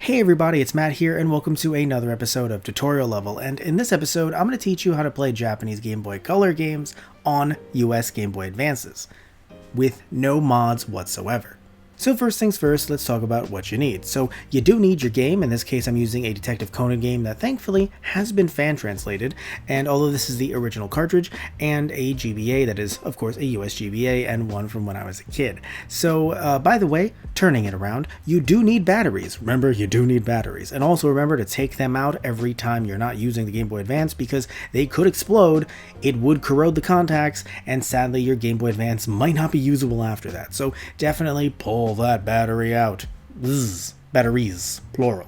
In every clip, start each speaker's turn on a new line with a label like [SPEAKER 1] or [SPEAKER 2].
[SPEAKER 1] Hey everybody, it's Matt here and welcome to another episode of Tutorial Level, and in this episode I'm going to teach you how to play Japanese Game Boy Color games on US Game Boy Advances, with no mods whatsoever. So first things first, let's talk about what you need. So you do need your game. In this case I'm using a Detective Conan game that thankfully has been fan translated, and although this is the original cartridge and a GBA that is of course a US GBA and one from when I was a kid. So by the way, turning it around, you do need batteries. Remember, you do need batteries, and also remember to take them out every time you're not using the Game Boy Advance because they could explode, it would corrode the contacts, and sadly your Game Boy Advance might not be usable after that. So definitely pull that battery out. Batteries, plural.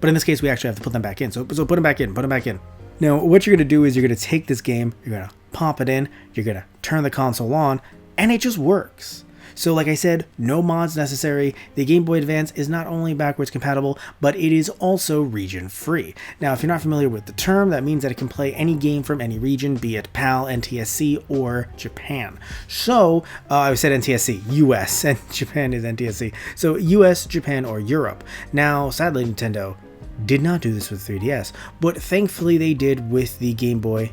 [SPEAKER 1] But in this case, we actually have to put them back in. So put them back in. Now, what you're going to do is you're going to take this game, you're going to pop it in, you're going to turn the console on, and it just works. So like I said, no mods necessary. The Game Boy Advance is not only backwards compatible, but it is also region free. Now, if you're not familiar with the term, that means that it can play any game from any region, be it PAL, NTSC, or Japan. So, I said NTSC, US, and Japan is NTSC. So US, Japan, or Europe. Now, sadly, Nintendo did not do this with 3DS, but thankfully they did with the Game Boy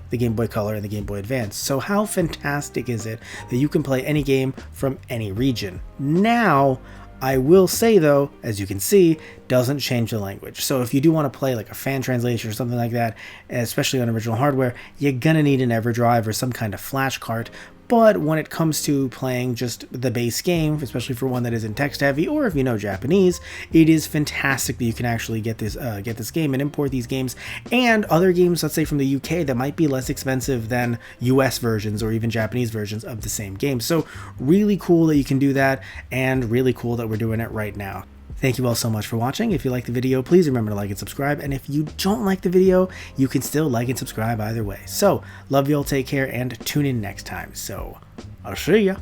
[SPEAKER 1] Color, and the Game Boy Advance. So how fantastic is it that you can play any game from any region? Now, I will say though, as you can see, doesn't change the language. So if you do want to play like a fan translation or something like that, especially on original hardware, you're gonna need an EverDrive or some kind of flash cart. But when it comes to playing just the base game, especially for one that isn't text heavy, or if you know Japanese, it is fantastic that you can actually get this game and import these games and other games, let's say from the UK, that might be less expensive than US versions or even Japanese versions of the same game. So really cool that you can do that, and really cool that we're doing it right now. Thank you all so much for watching. If you like the video, please remember to like and subscribe. And if you don't like the video, you can still like and subscribe either way. So, love you all, take care, and tune in next time. So, I'll see ya.